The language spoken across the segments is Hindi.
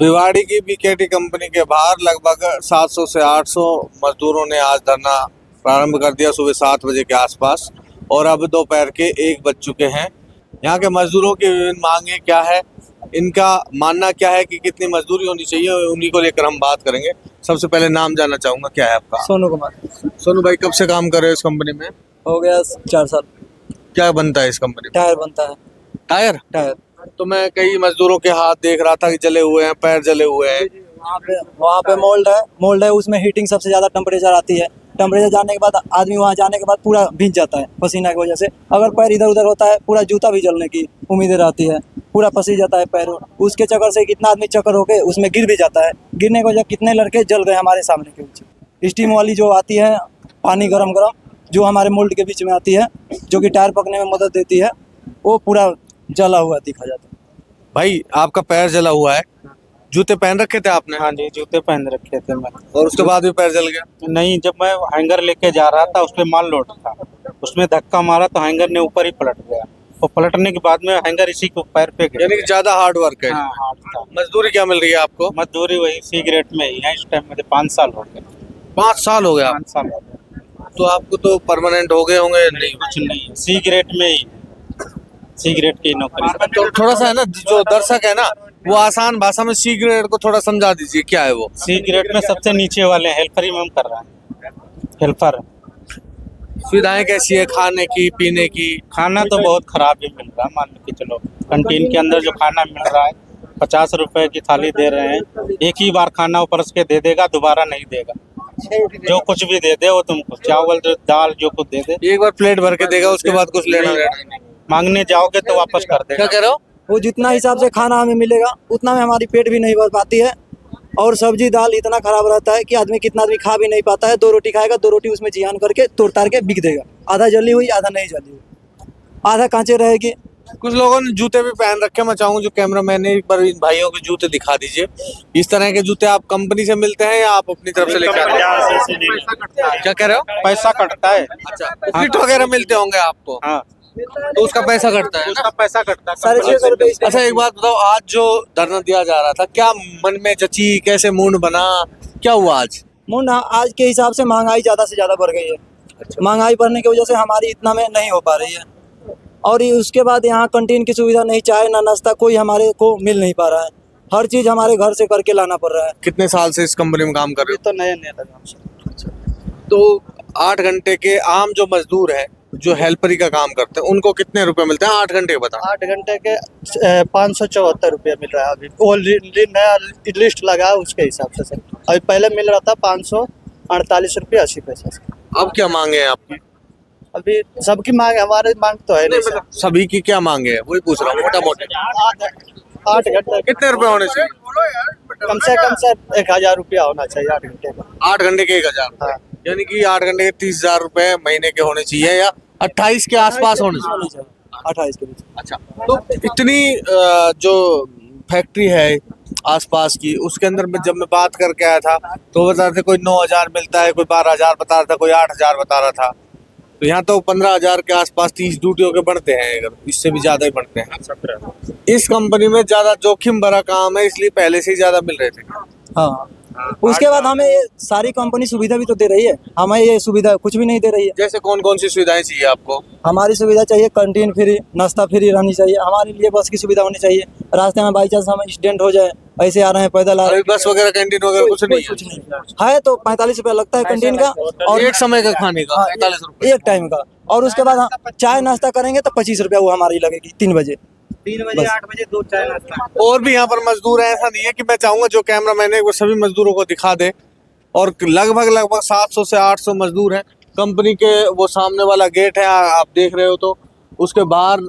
भिवाड़ी की बीकेटी कंपनी के बाहर लगभग 700 से 800 मजदूरों ने आज धरना प्रारंभ कर दिया सुबह 7 बजे के आसपास और अब दोपहर के 1 बज चुके हैं। यहाँ के मजदूरों की विभिन्न मांगे क्या है, इनका मानना क्या है कि कितनी मजदूरी होनी चाहिए, उन्हीं को लेकर हम बात करेंगे। सबसे पहले नाम जानना चाहूंगा, क्या है आपका? सोनू कुमार। सोनू भाई, कब से काम कर रहे हो इस कंपनी में? हो गया 4 साल। क्या बनता है इस कंपनी में? टायर बनता है। टायर। तो मैं कई मजदूरों के हाथ देख रहा था कि जले हुए हैं, पैर जले हुए हैं। वहाँ पे मोल्ड है, उसमें हीटिंग सबसे ज्यादा टेम्परेचर आती है। टेम्परेचर जाने के बाद आदमी वहाँ जाने के बाद पूरा भीग जाता है पसीना की वजह से। अगर पैर इधर उधर होता है, पूरा जूता भी जलने की उम्मीदें रहती है, पूरा पसी जाता है पैर। उसके चक्कर से कितना आदमी चक्कर होके उसमें गिर भी जाता है। गिरने की वजह कितने लड़के जल गए हमारे सामने के नीचे। स्टीम वाली जो आती है, पानी गरम जो हमारे मोल्ड के बीच में आती है, जो कि टायर पकने में मदद देती है, वो पूरा जला हुआ दिखा जाता है। भाई, आपका पैर जला हुआ है, जूते पहन रखे थे आपने? हाँ जी, जूते पहन रखे थे मैं। और उसके बाद भी पैर जल गया? नहीं, जब मैं हैंगर लेके जा रहा था, उस पे माल लोड था, उसमें धक्का मारा तो हैंगर ने ऊपर ही पलट गया। और पलटने के बाद में हैंगर इसी को पैर पे गया। यानी कि ज्यादा हार्ड वर्क है। हाँ, हार्ड था। मजदूरी क्या मिल रही है आपको? मजदूरी वही सी ग्रेड में ही है इस टाइम। मुझे 5 साल हो गए। 5 साल हो गया? 5 साल हो गए। तो आपको तो परमानेंट हो गए होंगे? नहीं, कुछ नहीं, सी ग्रेड में ही, सी ग्रेड की नौकरी। तो थोड़ा सा है ना, जो दर्शक है ना, वो आसान भाषा में सी ग्रेड को थोड़ा समझा दीजिए, क्या है वो? सी ग्रेड में सबसे नीचे वाले हेल्पर ही हम कर रहे हैं, हेल्पर। सुविधाएं कैसी है खाने की, पीने की? खाना तो बहुत खराब ही मिल रहा है, मान के चलो। कैंटीन के अंदर जो खाना मिल रहा है, 50 रुपए की थाली दे रहे हैं। एक ही बार खाना परस के दे देगा, दोबारा नहीं देगा। जो कुछ भी दे दे वो तुमको, चावल दाल जो कुछ दे दे, एक बार प्लेट भर के देगा, उसके बाद कुछ लेना देना नहीं। मांगने जाओगे तो वापस कर देगा। क्या कह रहे हो? वो जितना हिसाब से खाना हमें मिलेगा उतना में हमारी पेट भी नहीं भर पाती है। और सब्जी दाल इतना खराब रहता है कि कितना आदमी खा भी नहीं पाता है। 2 रोटी खाएगा, 2 रोटी उसमें जियान करके तोड़ तार के बिक देगा। आधा जली हुई, आधा नहीं जली हुई, आधा कांचे रहेगी। कुछ लोगों ने जूते भी पहन रखे। मैं चाहूंगा जो कैमरामैन है, एक बार इन भाइयों के जूते दिखा दीजिए। इस तरह के जूते आप कंपनी से मिलते हैं या आप अपनी तरफ से लेकर आते हैं? क्या कह रहे हो? पैसा कटता है। अच्छा, किट वगैरह मिलते होंगे आपको? हाँ, तो उसका पैसा कटता है? उसका पैसा कटता है। 650 रुपये। अच्छा, एक बात बताओ, आज जो धरना दिया जा रहा था, क्या मन में जची, कैसे मूड बना, क्या हुआ आज? मुंड आज के हिसाब से महंगाई ज्यादा से ज्यादा बढ़ गई है। महंगाई बढ़ने की वजह से हमारी इतना में नहीं हो पा रही है। और उसके बाद यहाँ कैंटीन की सुविधा नहीं, चाय ना नाश्ता कोई हमारे को मिल नहीं पा रहा है। हर चीज हमारे घर से करके लाना पड़ रहा है। कितने साल से इस कंपनी में काम कर रहे तो नया नया लगा। हो? तो 8 घंटे के आम जो मजदूर है, जो हेल्परी का काम करते हैं, उनको कितने रुपए मिलते हैं 8 घंटे के? बता। 8 घंटे के 574 रुपया मिल रहा है अभी। वो नया लिस्ट लगा है उसके हिसाब से सर। अभी पहले मिल रहा था 548 रुपया 80 पैसा से। अब क्या मांगे हैं आपकी? अभी सबकी मांग, हमारे मांग तो है नहीं सर। मतलब सभी की क्या मांगे है, वही पूछ रहा हूँ मोटा मोटे। 8 घंटे कितने रुपए होने चाहिए? कम से कम सर 1000 रुपया होना चाहिए 8 घंटे का। 8 घंटे के 1000? हाँ। यानी कि 8 घंटे के 30,000 रुपए महीने के होने चाहिए, या 28 के आसपास होने चाहिए? 28 के बीच। अच्छा, तो इतनी जो फैक्ट्री है आसपास की, उसके अंदर में जब मैं बात करके आया था तो बता रहे थे कोई 9,000 मिलता है, कोई 12,000 बता रहा था, कोई 8,000 बता रहा था। तो यहाँ तो 15,000 के आसपास 30 ड्यूटियों के बढ़ते हैं, अगर इससे भी ज्यादा ही बढ़ते हैं। 17। इस कंपनी में ज्यादा जोखिम भरा काम है, इसलिए पहले से ही ज्यादा मिल रहे थे। हाँ, उसके बाद हमें ये सारी कंपनी सुविधा भी तो दे रही है, हमें ये सुविधा कुछ भी नहीं दे रही है। जैसे कौन कौन सी सुविधाएं चाहिए आपको? हमारी सुविधा चाहिए कैंटीन फ्री, नाश्ता फ्री रहनी चाहिए। हमारे लिए बस की सुविधा होनी चाहिए। रास्ते में बाई चांस हमें एक्सीडेंट हो जाए, ऐसे आ रहे हैं, पैदल आ रहे अभी बस वगैरह, कैंटीन वगैरह कुछ नहीं है तो 45 रुपया लगता है कैंटीन का, और एक समय का खाने का 45 रुपए एक टाइम का। और उसके बाद चाय नाश्ता करेंगे तो 25 रुपया वो हमारी लगेगी 3 बजे। 3 बजे 8 बजे 2 चाय नाश्ता। और भी यहाँ पर मजदूर है, ऐसा नहीं है कि मैं चाहूंगा जो कैमरा मैन है वो सभी मजदूरों को दिखा दे। और लगभग 700 से 800 मजदूर हैं। कंपनी के वो सामने वाला गेट है, आप देख रहे हो, तो उसके बाहर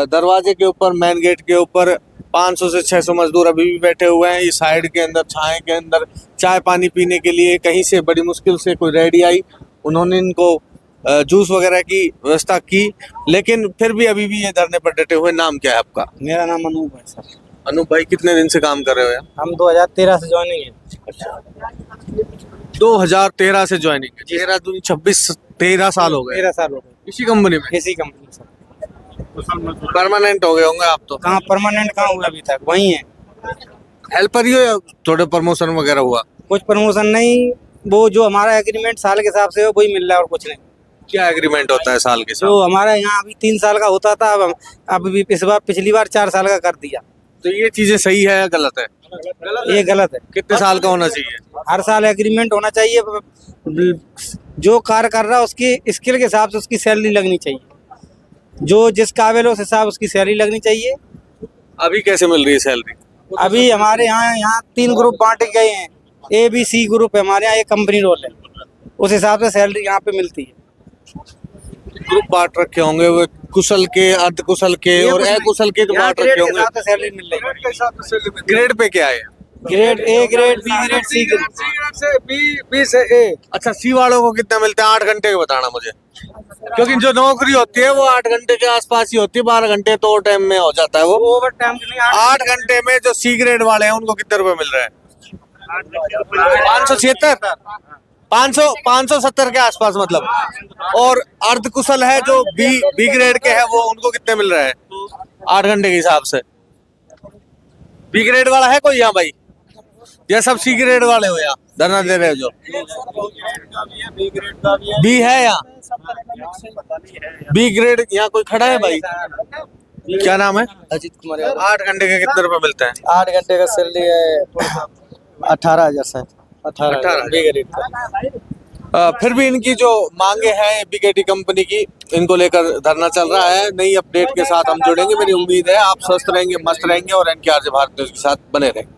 दरवाजे के ऊपर, मेन गेट के ऊपर 500 से 600 मजदूर अभी भी बैठे हुए हैं। ये साइड के अंदर, छाए के अंदर चाय पानी पीने के लिए कहीं से बड़ी मुश्किल से कोई रेडी आई, उन्होंने इनको जूस वगैरह की व्यवस्था की, लेकिन फिर भी अभी भी ये धरने पर डटे हुए। नाम क्या है आपका? मेरा नाम अनूप है सर। अनूप भाई, कितने दिन से काम कर रहे हो यहाँ? हम 2013 से ज्वाइनिंग है। 2013 से ज्वाइनिंग है? 13 दूनी 26, 13 साल हो गए 13 साल हो गए इसी कंपनी में? इसी कंपनी सर। परमानेंट हो गए होंगे आप तो? कहाँ परमानेंट कहाँ हुआ अभी तक, वही है। हेल्पर ही हो या थोड़े प्रमोशन वगैरह हुआ? कुछ प्रमोशन नहीं, वो जो हमारा एग्रीमेंट साल के हिसाब से है वही मिल रहा है और कुछ नहीं। क्या एग्रीमेंट होता है साल के साथ? जो हमारा यहाँ अभी 3 साल का होता था, अब भी इस बार पिछली बार 4 साल का कर दिया। तो ये चीजें सही है या गलत है? ये गलत है। कितने साल का होना चाहिए? हर साल एग्रीमेंट होना चाहिए। जो कार्य कर रहा है उसकी स्किल के हिसाब से उसकी सैलरी लगनी चाहिए। जो जिस काबिल हो उस हिसाब उसकी सैलरी लगनी चाहिए। अभी कैसे मिल रही है सैलरी? अभी हमारे यहाँ 3 ग्रुप बांटे गए हैं। ABC ग्रुप है हमारे यहाँ, एक कंपनी रोल है, उस हिसाब से सैलरी यहाँ पे मिलती है। ग्रुप बांट रखे होंगे वो, कुशल के, अर्ध कुशल के और अकुशल के, तो यहाँ बांट ग्रेड रखे के होंगे। हिसाब से सैलरी मिल रही है। ग्रेड पे क्या है? Grade A grade, B grade, C grade. B से ए। अच्छा, सी वालों को कितना मिलता है? 8 घंटे का बताना मुझे, क्योंकि जो नौकरी होती है वो 8 घंटे के आसपास ही होती है। 12 घंटे तो टाइम में हो जाता है वो। ओवर टाइम के नहीं, 8 घंटे में जो सी ग्रेड वाले हैं उनको कितने रुपए मिल रहे हैं? 576, 570 के आसपास मतलब। और अर्ध कुशल है जो बी ग्रेड के है, वो उनको कितने मिल रहे हैं 8 घंटे के हिसाब से? बी ग्रेड वाला है कोई यहाँ भाई? ये सब सी ग्रेड वाले हो यहाँ धरना दे रहे हो जो? बी है यहाँ? बी ग्रेड यहाँ कोई खड़ा है भाई? क्या नाम है? अजीत कुमार। 8 घंटे के कितने रुपए मिलते हैं? 8 घंटे का सैलरी है 18,000 शायद। 18,000 बी ग्रेड का। फिर भी इनकी जो मांगे हैं बीकेटी कंपनी की, इनको लेकर धरना चल रहा है। नई अपडेट के साथ हम जुड़ेंगे। मेरी उम्मीद है आप स्वस्थ रहेंगे, मस्त रहेंगे और NKRJ भारत न्यूज के साथ बने रहेंगे।